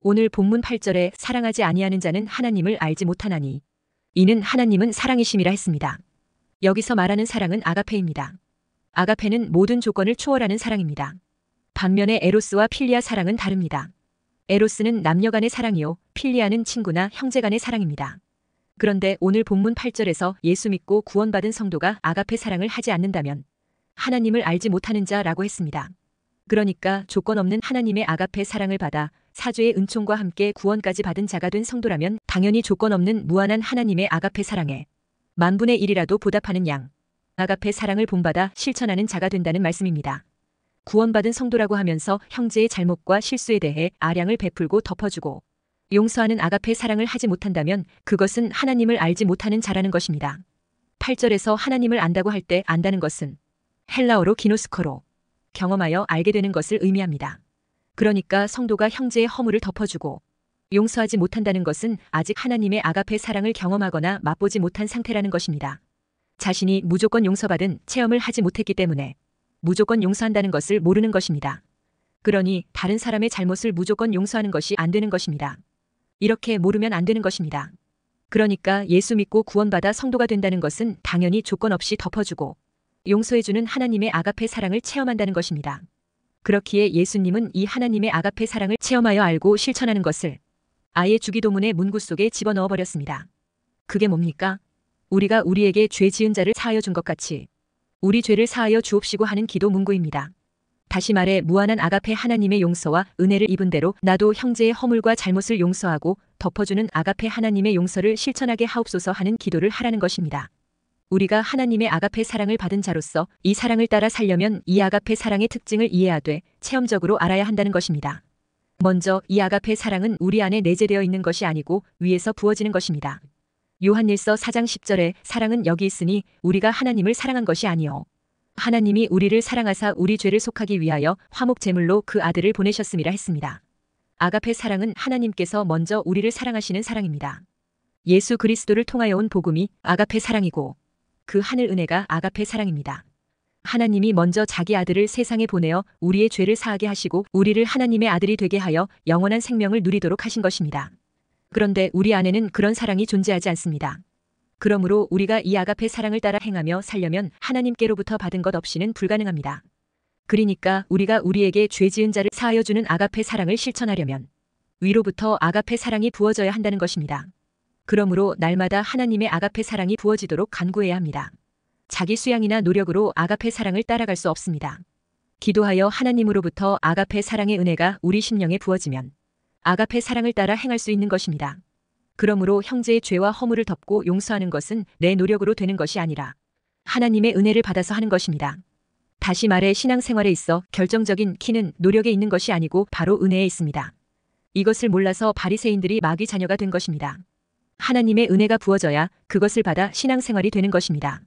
오늘 본문 8절에 사랑하지 아니하는 자는 하나님을 알지 못하나니 이는 하나님은 사랑이심이라 했습니다. 여기서 말하는 사랑은 아가페입니다. 아가페는 모든 조건을 초월하는 사랑입니다. 반면에 에로스와 필리아 사랑은 다릅니다. 에로스는 남녀 간의 사랑이요, 필리아는 친구나 형제 간의 사랑입니다. 그런데 오늘 본문 8절에서 예수 믿고 구원받은 성도가 아가페 사랑을 하지 않는다면 하나님을 알지 못하는 자라고 했습니다. 그러니까 조건 없는 하나님의 아가페 사랑을 받아 사죄의 은총과 함께 구원까지 받은 자가 된 성도라면 당연히 조건 없는 무한한 하나님의 아가페 사랑에 만분의 1이라도 보답하는 양, 아가페 사랑을 본받아 실천하는 자가 된다는 말씀입니다. 구원받은 성도라고 하면서 형제의 잘못과 실수에 대해 아량을 베풀고 덮어주고 용서하는 아가페 사랑을 하지 못한다면 그것은 하나님을 알지 못하는 자라는 것입니다. 8절에서 하나님을 안다고 할 때 안다는 것은 헬라어로 기노스코로 경험하여 알게 되는 것을 의미합니다. 그러니까 성도가 형제의 허물을 덮어주고 용서하지 못한다는 것은 아직 하나님의 아가페 사랑을 경험하거나 맛보지 못한 상태라는 것입니다. 자신이 무조건 용서받은 체험을 하지 못했기 때문에 무조건 용서한다는 것을 모르는 것입니다. 그러니 다른 사람의 잘못을 무조건 용서하는 것이 안 되는 것입니다. 이렇게 모르면 안 되는 것입니다. 그러니까 예수 믿고 구원받아 성도가 된다는 것은 당연히 조건 없이 덮어주고 용서해주는 하나님의 아가페 사랑을 체험한다는 것입니다. 그렇기에 예수님은 이 하나님의 아가페 사랑을 체험하여 알고 실천하는 것을 아예 주기도문의 문구 속에 집어넣어 버렸습니다. 그게 뭡니까? 우리가 우리에게 죄 지은 자를 사하여 준 것 같이 우리 죄를 사하여 주옵시고 하는 기도 문구입니다. 다시 말해 무한한 아가페 하나님의 용서와 은혜를 입은 대로 나도 형제의 허물과 잘못을 용서하고 덮어주는 아가페 하나님의 용서를 실천하게 하옵소서 하는 기도를 하라는 것입니다. 우리가 하나님의 아가페 사랑을 받은 자로서 이 사랑을 따라 살려면 이 아가페 사랑의 특징을 이해하되 체험적으로 알아야 한다는 것입니다. 먼저 이 아가페 사랑은 우리 안에 내재되어 있는 것이 아니고 위에서 부어지는 것입니다. 요한일서 4장 10절에 사랑은 여기 있으니 우리가 하나님을 사랑한 것이 아니요 하나님이 우리를 사랑하사 우리 죄를 속하기 위하여 화목 제물로 그 아들을 보내셨음이라 했습니다. 아가페 사랑은 하나님께서 먼저 우리를 사랑하시는 사랑입니다. 예수 그리스도를 통하여 온 복음이 아가페 사랑이고 그 하늘 은혜가 아가페 사랑입니다. 하나님이 먼저 자기 아들을 세상에 보내어 우리의 죄를 사하게 하시고 우리를 하나님의 아들이 되게 하여 영원한 생명을 누리도록 하신 것입니다. 그런데 우리 안에는 그런 사랑이 존재하지 않습니다. 그러므로 우리가 이 아가페 사랑을 따라 행하며 살려면 하나님께로부터 받은 것 없이는 불가능합니다. 그러니까 우리가 우리에게 죄 지은 자를 사하여 주는 아가페 사랑을 실천하려면 위로부터 아가페 사랑이 부어져야 한다는 것입니다. 그러므로 날마다 하나님의 아가페 사랑이 부어지도록 간구해야 합니다. 자기 수양이나 노력으로 아가페 사랑을 따라갈 수 없습니다. 기도하여 하나님으로부터 아가페 사랑의 은혜가 우리 심령에 부어지면 아가페 사랑을 따라 행할 수 있는 것입니다. 그러므로 형제의 죄와 허물을 덮고 용서하는 것은 내 노력으로 되는 것이 아니라 하나님의 은혜를 받아서 하는 것입니다. 다시 말해 신앙생활에 있어 결정적인 키는 노력에 있는 것이 아니고 바로 은혜에 있습니다. 이것을 몰라서 바리새인들이 마귀 자녀가 된 것입니다. 하나님의 은혜가 부어져야 그것을 받아 신앙생활이 되는 것입니다.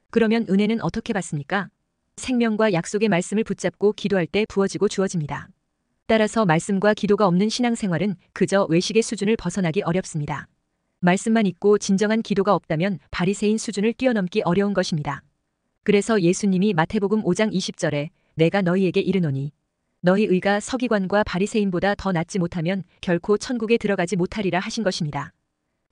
그러면 은혜는 어떻게 받습니까? 생명과 약속의 말씀을 붙잡고 기도할 때 부어지고 주어집니다. 따라서 말씀과 기도가 없는 신앙생활은 그저 외식의 수준을 벗어나기 어렵습니다. 말씀만 있고 진정한 기도가 없다면 바리새인 수준을 뛰어넘기 어려운 것입니다. 그래서 예수님이 마태복음 5장 20절에 내가 너희에게 이르노니 너희 의가 서기관과 바리새인보다 더 낫지 못하면 결코 천국에 들어가지 못하리라 하신 것입니다.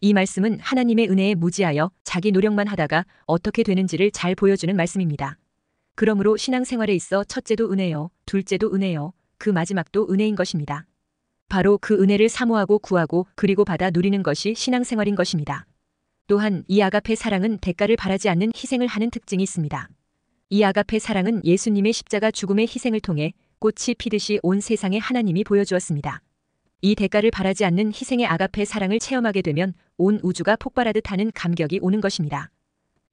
이 말씀은 하나님의 은혜에 무지하여 자기 노력만 하다가 어떻게 되는지를 잘 보여주는 말씀입니다. 그러므로 신앙생활에 있어 첫째도 은혜요, 둘째도 은혜요, 그 마지막도 은혜인 것입니다. 바로 그 은혜를 사모하고 구하고 그리고 받아 누리는 것이 신앙생활인 것입니다. 또한 이 아가페 사랑은 대가를 바라지 않는 희생을 하는 특징이 있습니다. 이 아가페 사랑은 예수님의 십자가 죽음의 희생을 통해 꽃이 피듯이 온 세상에 하나님이 보여주었습니다. 이 대가를 바라지 않는 희생의 아가페 사랑을 체험하게 되면 온 우주가 폭발하듯 하는 감격이 오는 것입니다.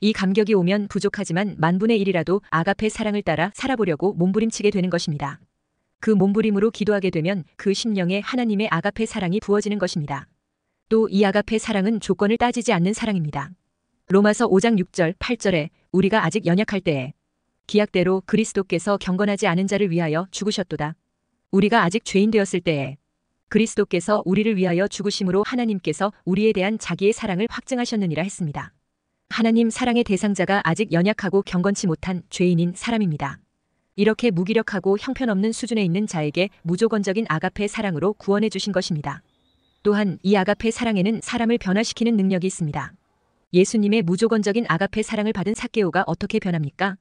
이 감격이 오면 부족하지만 만분의 1이라도 아가페 사랑을 따라 살아보려고 몸부림치게 되는 것입니다. 그 몸부림으로 기도하게 되면 그 심령에 하나님의 아가페 사랑이 부어지는 것입니다. 또 이 아가페 사랑은 조건을 따지지 않는 사랑입니다. 로마서 5장 6절, 8절에 우리가 아직 연약할 때에 기약대로 그리스도께서 경건하지 않은 자를 위하여 죽으셨도다. 우리가 아직 죄인 되었을 때에 그리스도께서 우리를 위하여 죽으심으로 하나님께서 우리에 대한 자기의 사랑을 확증하셨느니라 했습니다. 하나님 사랑의 대상자가 아직 연약하고 경건치 못한 죄인인 사람입니다. 이렇게 무기력하고 형편없는 수준에 있는 자에게 무조건적인 아가페 사랑으로 구원해 주신 것입니다. 또한 이 아가페 사랑에는 사람을 변화시키는 능력이 있습니다. 예수님의 무조건적인 아가페 사랑을 받은 삭개오가 어떻게 변합니까?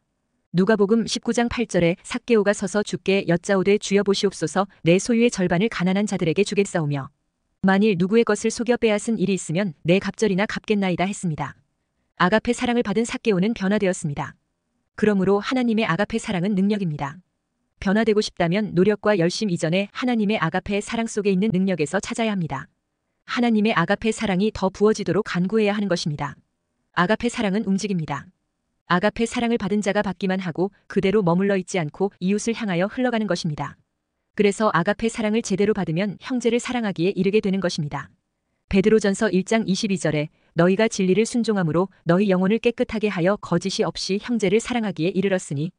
누가복음 19장 8절에 삭개오가 서서 주께 여짜오되 주여 보시옵소서 내 소유의 절반을 가난한 자들에게 주겠사오며 만일 누구의 것을 속여 빼앗은 일이 있으면 내 갑절이나 갚겠나이다 했습니다. 아가페 사랑을 받은 삭개오는 변화되었습니다. 그러므로 하나님의 아가페 사랑은 능력입니다. 변화되고 싶다면 노력과 열심 이전에 하나님의 아가페 사랑 속에 있는 능력에서 찾아야 합니다. 하나님의 아가페 사랑이 더 부어지도록 간구해야 하는 것입니다. 아가페 사랑은 움직입니다. 아가페 사랑을 받은 자가 받기만 하고 그대로 머물러 있지 않고 이웃을 향하여 흘러가는 것입니다. 그래서 아가페 사랑을 제대로 받으면 형제를 사랑하기에 이르게 되는 것입니다. 베드로전서 1장 22절에 너희가 진리를 순종함으로 너희 영혼을 깨끗하게 하여 거짓이 없이 형제를 사랑하기에 이르렀으니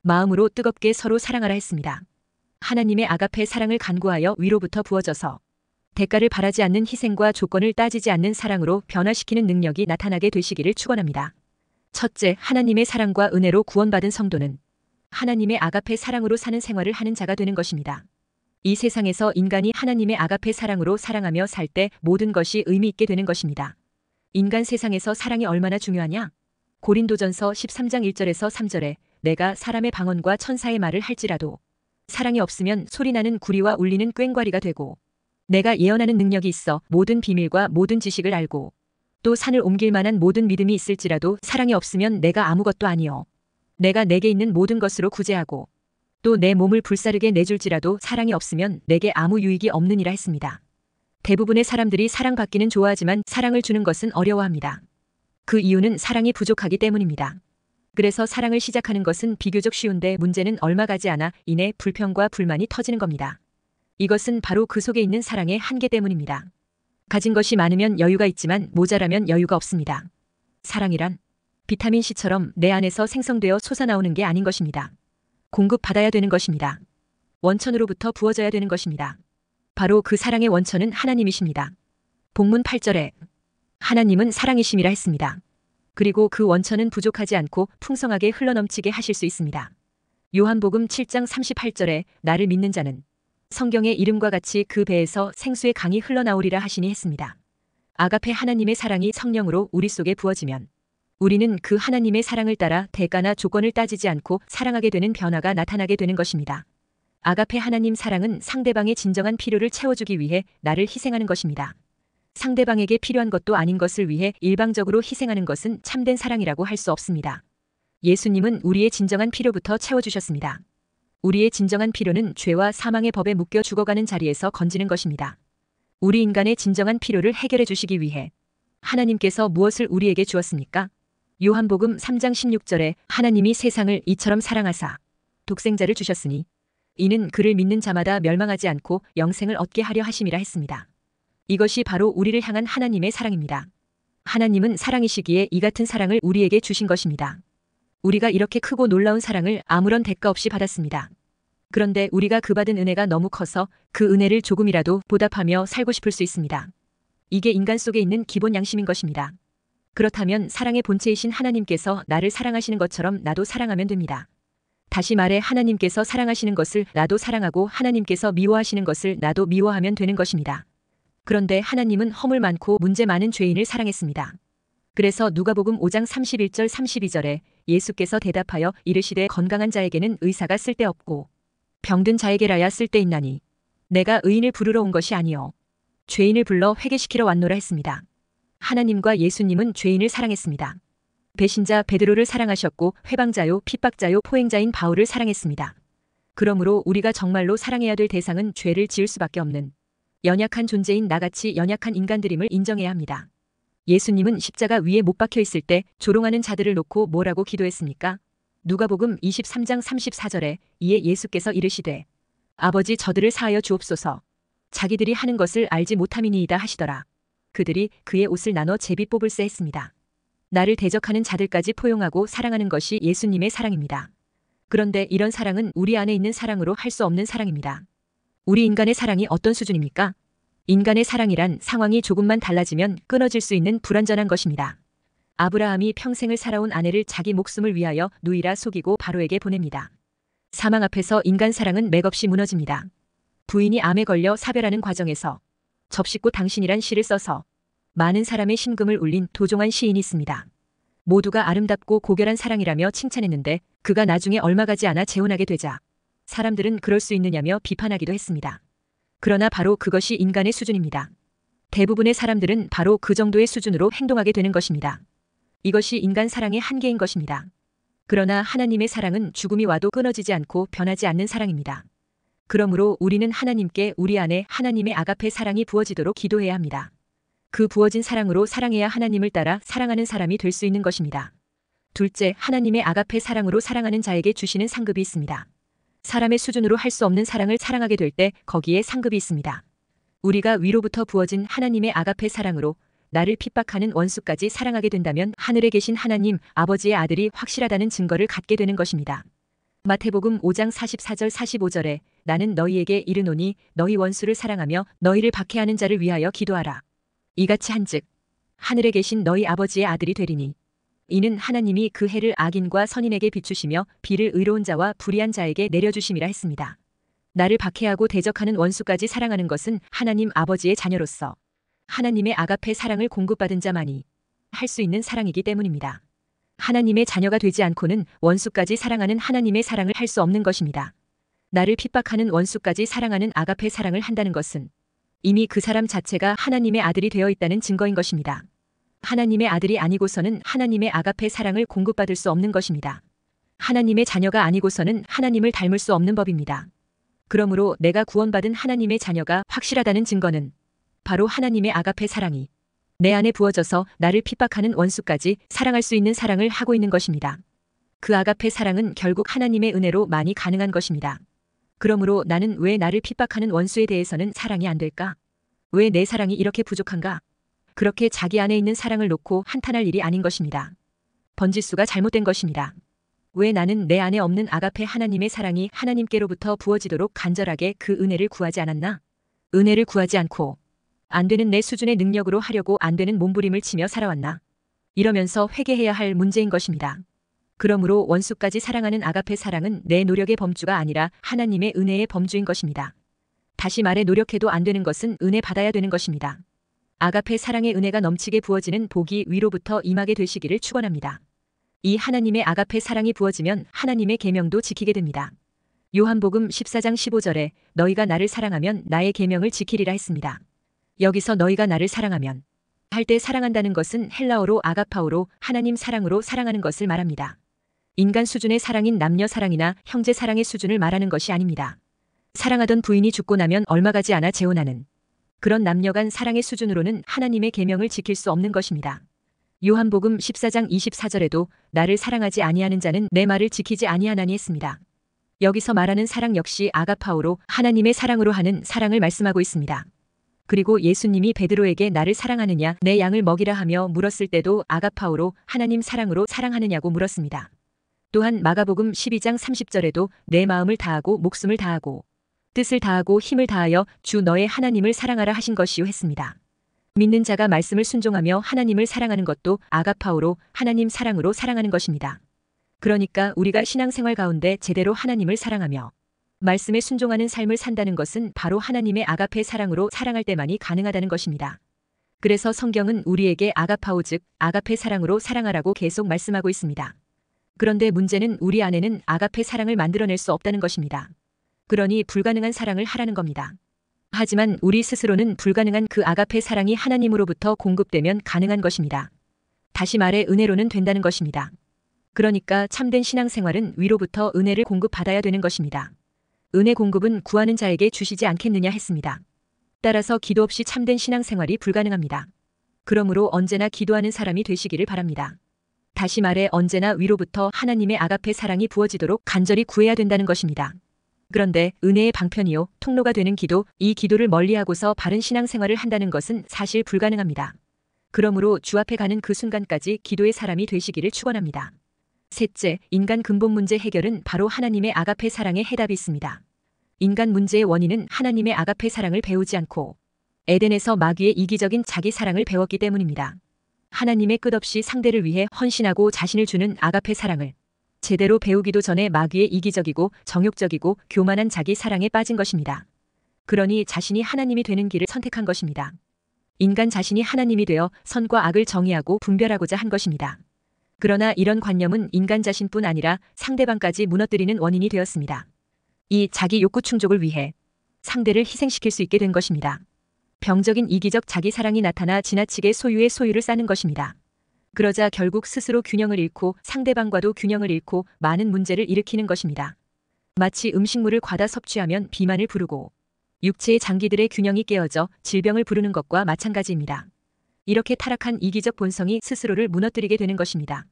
마음으로 뜨겁게 서로 사랑하라 했습니다. 하나님의 아가페 사랑을 간구하여 위로부터 부어져서 대가를 바라지 않는 희생과 조건을 따지지 않는 사랑으로 변화시키는 능력이 나타나게 되시기를 축원합니다. 첫째, 하나님의 사랑과 은혜로 구원받은 성도는 하나님의 아가페 사랑으로 사는 생활을 하는 자가 되는 것입니다. 이 세상에서 인간이 하나님의 아가페 사랑으로 사랑하며 살 때 모든 것이 의미 있게 되는 것입니다. 인간 세상에서 사랑이 얼마나 중요하냐? 고린도전서 13장 1절에서 3절에 내가 사람의 방언과 천사의 말을 할지라도 사랑이 없으면 소리나는 구리와 울리는 꽹과리가 되고 내가 예언하는 능력이 있어 모든 비밀과 모든 지식을 알고 또 산을 옮길 만한 모든 믿음이 있을지라도 사랑이 없으면 내가 아무것도 아니요 내가 내게 있는 모든 것으로 구제하고 또 내 몸을 불사르게 내줄지라도 사랑이 없으면 내게 아무 유익이 없느니라 했습니다. 대부분의 사람들이 사랑받기는 좋아하지만 사랑을 주는 것은 어려워합니다. 그 이유는 사랑이 부족하기 때문입니다. 그래서 사랑을 시작하는 것은 비교적 쉬운데 문제는 얼마 가지 않아 이내 불평과 불만이 터지는 겁니다. 이것은 바로 그 속에 있는 사랑의 한계 때문입니다. 가진 것이 많으면 여유가 있지만 모자라면 여유가 없습니다. 사랑이란 비타민C처럼 내 안에서 생성되어 솟아나오는 게 아닌 것입니다. 공급받아야 되는 것입니다. 원천으로부터 부어져야 되는 것입니다. 바로 그 사랑의 원천은 하나님이십니다. 본문 8절에 하나님은 사랑이심이라 했습니다. 그리고 그 원천은 부족하지 않고 풍성하게 흘러넘치게 하실 수 있습니다. 요한복음 7장 38절에 나를 믿는 자는 성경의 이름과 같이 그 배에서 생수의 강이 흘러나오리라 하시니 했습니다. 아가페 하나님의 사랑이 성령으로 우리 속에 부어지면 우리는 그 하나님의 사랑을 따라 대가나 조건을 따지지 않고 사랑하게 되는 변화가 나타나게 되는 것입니다. 아가페 하나님 사랑은 상대방의 진정한 필요를 채워주기 위해 나를 희생하는 것입니다. 상대방에게 필요한 것도 아닌 것을 위해 일방적으로 희생하는 것은 참된 사랑이라고 할 수 없습니다. 예수님은 우리의 진정한 필요부터 채워주셨습니다. 우리의 진정한 필요는 죄와 사망의 법에 묶여 죽어가는 자리에서 건지는 것입니다. 우리 인간의 진정한 필요를 해결해 주시기 위해 하나님께서 무엇을 우리에게 주었습니까? 요한복음 3장 16절에 하나님이 세상을 이처럼 사랑하사 독생자를 주셨으니 이는 그를 믿는 자마다 멸망하지 않고 영생을 얻게 하려 하심이라 했습니다. 이것이 바로 우리를 향한 하나님의 사랑입니다. 하나님은 사랑이시기에 이 같은 사랑을 우리에게 주신 것입니다. 우리가 이렇게 크고 놀라운 사랑을 아무런 대가 없이 받았습니다. 그런데 우리가 그 받은 은혜가 너무 커서 그 은혜를 조금이라도 보답하며 살고 싶을 수 있습니다. 이게 인간 속에 있는 기본 양심인 것입니다. 그렇다면 사랑의 본체이신 하나님께서 나를 사랑하시는 것처럼 나도 사랑하면 됩니다. 다시 말해 하나님께서 사랑하시는 것을 나도 사랑하고 하나님께서 미워하시는 것을 나도 미워하면 되는 것입니다. 그런데 하나님은 허물 많고 문제 많은 죄인을 사랑했습니다. 그래서 누가복음 5장 31절 32절에 예수께서 대답하여 이르시되 건강한 자에게는 의사가 쓸데없고 병든 자에게라야 쓸데있나니 내가 의인을 부르러 온 것이 아니요 죄인을 불러 회개시키러 왔노라 했습니다. 하나님과 예수님은 죄인을 사랑했습니다. 배신자 베드로를 사랑하셨고 회방자요 핍박자요 포행자인 바울을 사랑했습니다. 그러므로 우리가 정말로 사랑해야 될 대상은 죄를 지을 수밖에 없는 연약한 존재인 나같이 연약한 인간들임을 인정해야 합니다. 예수님은 십자가 위에 못 박혀 있을 때 조롱하는 자들을 놓고 뭐라고 기도했습니까? 누가복음 23장 34절에 이에 예수께서 이르시되 아버지 저들을 사하여 주옵소서 자기들이 하는 것을 알지 못함이니이다 하시더라. 그들이 그의 옷을 나눠 제비 뽑을세 했습니다. 나를 대적하는 자들까지 포용하고 사랑하는 것이 예수님의 사랑입니다. 그런데 이런 사랑은 우리 안에 있는 사랑으로 할 수 없는 사랑입니다. 우리 인간의 사랑이 어떤 수준입니까? 인간의 사랑이란 상황이 조금만 달라지면 끊어질 수 있는 불완전한 것입니다. 아브라함이 평생을 살아온 아내를 자기 목숨을 위하여 누이라 속이고 바로에게 보냅니다. 사망 앞에서 인간 사랑은 맥없이 무너집니다. 부인이 암에 걸려 사별하는 과정에서 접시꽃 당신이란 시를 써서 많은 사람의 심금을 울린 도종환 시인이 있습니다. 모두가 아름답고 고결한 사랑이라며 칭찬했는데 그가 나중에 얼마 가지 않아 재혼하게 되자 사람들은 그럴 수 있느냐며 비판하기도 했습니다. 그러나 바로 그것이 인간의 수준입니다. 대부분의 사람들은 바로 그 정도의 수준으로 행동하게 되는 것입니다. 이것이 인간 사랑의 한계인 것입니다. 그러나 하나님의 사랑은 죽음이 와도 끊어지지 않고 변하지 않는 사랑입니다. 그러므로 우리는 하나님께 우리 안에 하나님의 아가페 사랑이 부어지도록 기도해야 합니다. 그 부어진 사랑으로 사랑해야 하나님을 따라 사랑하는 사람이 될 수 있는 것입니다. 둘째, 하나님의 아가페 사랑으로 사랑하는 자에게 주시는 상급이 있습니다. 사람의 수준으로 할 수 없는 사랑을 사랑하게 될 때 거기에 상급이 있습니다. 우리가 위로부터 부어진 하나님의 아가페 사랑으로 나를 핍박하는 원수까지 사랑하게 된다면 하늘에 계신 하나님 아버지의 아들이 확실하다는 증거를 갖게 되는 것입니다. 마태복음 5장 44절 45절에 나는 너희에게 이르노니 너희 원수를 사랑하며 너희를 박해하는 자를 위하여 기도하라. 이같이 한즉 하늘에 계신 너희 아버지의 아들이 되리니 이는 하나님이 그 해를 악인과 선인에게 비추시며 비를 의로운 자와 불의한 자에게 내려주심이라 했습니다. 나를 박해하고 대적하는 원수까지 사랑하는 것은 하나님 아버지의 자녀로서 하나님의 아가페 사랑을 공급받은 자만이 할 수 있는 사랑이기 때문입니다. 하나님의 자녀가 되지 않고는 원수까지 사랑하는 하나님의 사랑을 할 수 없는 것입니다. 나를 핍박하는 원수까지 사랑하는 아가페 사랑을 한다는 것은 이미 그 사람 자체가 하나님의 아들이 되어 있다는 증거인 것입니다. 하나님의 아들이 아니고서는 하나님의 아가페 사랑을 공급받을 수 없는 것입니다. 하나님의 자녀가 아니고서는 하나님을 닮을 수 없는 법입니다. 그러므로 내가 구원받은 하나님의 자녀가 확실하다는 증거는 바로 하나님의 아가페 사랑이 내 안에 부어져서 나를 핍박하는 원수까지 사랑할 수 있는 사랑을 하고 있는 것입니다. 그 아가페 사랑은 결국 하나님의 은혜로 많이 가능한 것입니다. 그러므로 나는 왜 나를 핍박하는 원수에 대해서는 사랑이 안 될까? 왜 내 사랑이 이렇게 부족한가? 그렇게 자기 안에 있는 사랑을 놓고 한탄할 일이 아닌 것입니다. 번지수가 잘못된 것입니다. 왜 나는 내 안에 없는 아가페 하나님의 사랑이 하나님께로부터 부어지도록 간절하게 그 은혜를 구하지 않았나? 은혜를 구하지 않고 안 되는 내 수준의 능력으로 하려고 안 되는 몸부림을 치며 살아왔나? 이러면서 회개해야 할 문제인 것입니다. 그러므로 원수까지 사랑하는 아가페 사랑은 내 노력의 범주가 아니라 하나님의 은혜의 범주인 것입니다. 다시 말해 노력해도 안 되는 것은 은혜 받아야 되는 것입니다. 아가페 사랑의 은혜가 넘치게 부어지는 복이 위로부터 임하게 되시기를 축원합니다. 이 하나님의 아가페 사랑이 부어지면 하나님의 계명도 지키게 됩니다. 요한복음 14장 15절에 너희가 나를 사랑하면 나의 계명을 지키리라 했습니다. 여기서 너희가 나를 사랑하면 할 때 사랑한다는 것은 헬라어로 아가파오로 하나님 사랑으로 사랑하는 것을 말합니다. 인간 수준의 사랑인 남녀 사랑이나 형제 사랑의 수준을 말하는 것이 아닙니다. 사랑하던 부인이 죽고 나면 얼마 가지 않아 재혼하는 그런 남녀 간 사랑의 수준으로는 하나님의 계명을 지킬 수 없는 것입니다. 요한복음 14장 24절에도 나를 사랑하지 아니하는 자는 내 말을 지키지 아니하나니 했습니다. 여기서 말하는 사랑 역시 아가파오로 하나님의 사랑으로 하는 사랑을 말씀하고 있습니다. 그리고 예수님이 베드로에게 나를 사랑하느냐 내 양을 먹이라 하며 물었을 때도 아가파오로 하나님 사랑으로 사랑하느냐고 물었습니다. 또한 마가복음 12장 30절에도 내 마음을 다하고 목숨을 다하고 뜻을 다하고 힘을 다하여 주 너의 하나님을 사랑하라 하신 것이요 했습니다. 믿는 자가 말씀을 순종하며 하나님을 사랑하는 것도 아가파오로 하나님 사랑으로 사랑하는 것입니다. 그러니까 우리가 신앙생활 가운데 제대로 하나님을 사랑하며 말씀에 순종하는 삶을 산다는 것은 바로 하나님의 아가페 사랑으로 사랑할 때만이 가능하다는 것입니다. 그래서 성경은 우리에게 아가파오 즉 아가페 사랑으로 사랑하라고 계속 말씀하고 있습니다. 그런데 문제는 우리 안에는 아가페 사랑을 만들어낼 수 없다는 것입니다. 그러니 불가능한 사랑을 하라는 겁니다. 하지만 우리 스스로는 불가능한 그 아가페 사랑이 하나님으로부터 공급되면 가능한 것입니다. 다시 말해 은혜로는 된다는 것입니다. 그러니까 참된 신앙생활은 위로부터 은혜를 공급받아야 되는 것입니다. 은혜 공급은 구하는 자에게 주시지 않겠느냐 했습니다. 따라서 기도 없이 참된 신앙생활이 불가능합니다. 그러므로 언제나 기도하는 사람이 되시기를 바랍니다. 다시 말해 언제나 위로부터 하나님의 아가페 사랑이 부어지도록 간절히 구해야 된다는 것입니다. 그런데 은혜의 방편이요 통로가 되는 기도, 이 기도를 멀리하고서 바른 신앙생활을 한다는 것은 사실 불가능합니다. 그러므로 주 앞에 가는 그 순간까지 기도의 사람이 되시기를 축원합니다. 셋째, 인간 근본 문제 해결은 바로 하나님의 아가페 사랑의 해답이 있습니다. 인간 문제의 원인은 하나님의 아가페 사랑을 배우지 않고 에덴에서 마귀의 이기적인 자기 사랑을 배웠기 때문입니다. 하나님의 끝없이 상대를 위해 헌신하고 자신을 주는 아가페 사랑을 제대로 배우기도 전에 마귀의 이기적이고 정욕적이고 교만한 자기 사랑에 빠진 것입니다. 그러니 자신이 하나님이 되는 길을 선택한 것입니다. 인간 자신이 하나님이 되어 선과 악을 정의하고 분별하고자 한 것입니다. 그러나 이런 관념은 인간 자신뿐 아니라 상대방까지 무너뜨리는 원인이 되었습니다. 이 자기 욕구 충족을 위해 상대를 희생시킬 수 있게 된 것입니다. 병적인 이기적 자기 사랑이 나타나 지나치게 소유의 소유를 쌓는 것입니다. 그러자 결국 스스로 균형을 잃고 상대방과도 균형을 잃고 많은 문제를 일으키는 것입니다. 마치 음식물을 과다 섭취하면 비만을 부르고 육체의 장기들의 균형이 깨어져 질병을 부르는 것과 마찬가지입니다. 이렇게 타락한 이기적 본성이 스스로를 무너뜨리게 되는 것입니다.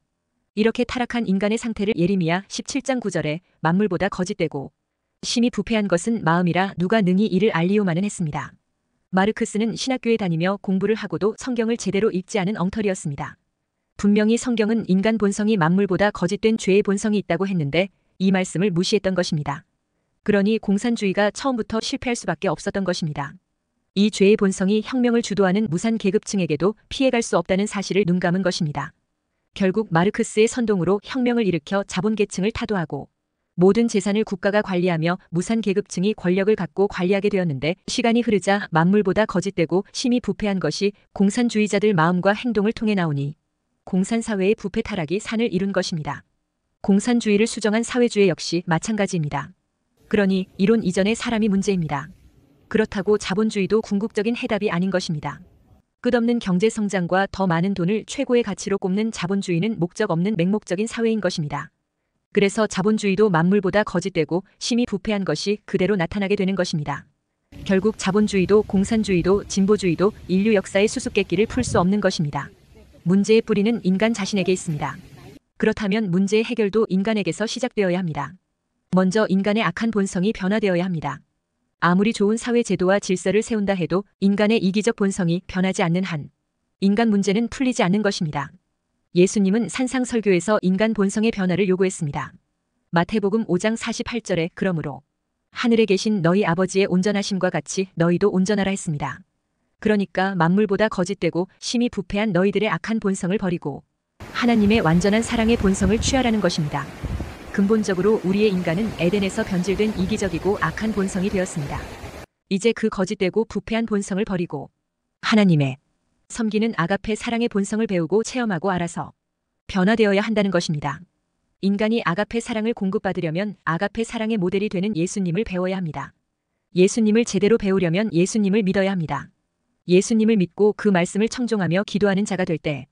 이렇게 타락한 인간의 상태를 예레미야 17장 9절에 만물보다 거짓되고 심히 부패한 것은 마음이라 누가 능히 이를 알리오마는 했습니다. 마르크스는 신학교에 다니며 공부를 하고도 성경을 제대로 읽지 않은 엉터리였습니다. 분명히 성경은 인간 본성이 만물보다 거짓된 죄의 본성이 있다고 했는데 이 말씀을 무시했던 것입니다. 그러니 공산주의가 처음부터 실패할 수밖에 없었던 것입니다. 이 죄의 본성이 혁명을 주도하는 무산 계급층에게도 피해갈 수 없다는 사실을 눈감은 것입니다. 결국 마르크스의 선동으로 혁명을 일으켜 자본계층을 타도하고 모든 재산을 국가가 관리하며 무산 계급층이 권력을 갖고 관리하게 되었는데 시간이 흐르자 만물보다 거짓되고 심히 부패한 것이 공산주의자들 마음과 행동을 통해 나오니 공산사회의 부패 타락이 산을 이룬 것입니다. 공산주의를 수정한 사회주의 역시 마찬가지입니다. 그러니 이론 이전의 사람이 문제입니다. 그렇다고 자본주의도 궁극적인 해답이 아닌 것입니다. 끝없는 경제 성장과 더 많은 돈을 최고의 가치로 꼽는 자본주의는 목적 없는 맹목적인 사회인 것입니다. 그래서 자본주의도 만물보다 거짓되고 심히 부패한 것이 그대로 나타나게 되는 것입니다. 결국 자본주의도 공산주의도 진보주의도 인류 역사의 수수께끼를 풀 수 없는 것입니다. 문제의 뿌리는 인간 자신에게 있습니다. 그렇다면 문제의 해결도 인간에게서 시작되어야 합니다. 먼저 인간의 악한 본성이 변화되어야 합니다. 아무리 좋은 사회 제도와 질서를 세운다 해도 인간의 이기적 본성이 변하지 않는 한 인간 문제는 풀리지 않는 것입니다. 예수님은 산상설교에서 인간 본성의 변화를 요구했습니다. 마태복음 5장 48절에 그러므로 하늘에 계신 너희 아버지의 온전하심과 같이 너희도 온전하라 했습니다. 그러니까 만물보다 거짓되고 심히 부패한 너희들의 악한 본성을 버리고 하나님의 완전한 사랑의 본성을 취하라는 것입니다. 근본적으로 우리의 인간은 에덴에서 변질된 이기적이고 악한 본성이 되었습니다. 이제 그 거짓되고 부패한 본성을 버리고 하나님의 섬기는 아가페 사랑의 본성을 배우고 체험하고 알아서 변화되어야 한다는 것입니다. 인간이 아가페 사랑을 공급받으려면 아가페 사랑의 모델이 되는 예수님을 배워야 합니다. 예수님을 제대로 배우려면 예수님을 믿어야 합니다. 예수님을 믿고 그 말씀을 청종하며 기도하는 자가 될 때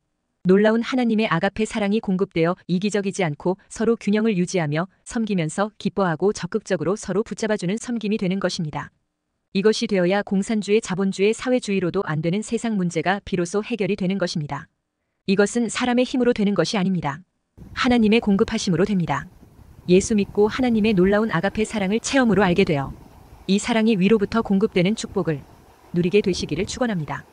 놀라운 하나님의 아가페 사랑이 공급되어 이기적이지 않고 서로 균형을 유지하며 섬기면서 기뻐하고 적극적으로 서로 붙잡아주는 섬김이 되는 것입니다. 이것이 되어야 공산주의 자본주의 사회주의로도 안 되는 세상 문제가 비로소 해결이 되는 것입니다. 이것은 사람의 힘으로 되는 것이 아닙니다. 하나님의 공급하심으로 됩니다. 예수 믿고 하나님의 놀라운 아가페 사랑을 체험으로 알게 되어 이 사랑이 위로부터 공급되는 축복을 누리게 되시기를 축원합니다.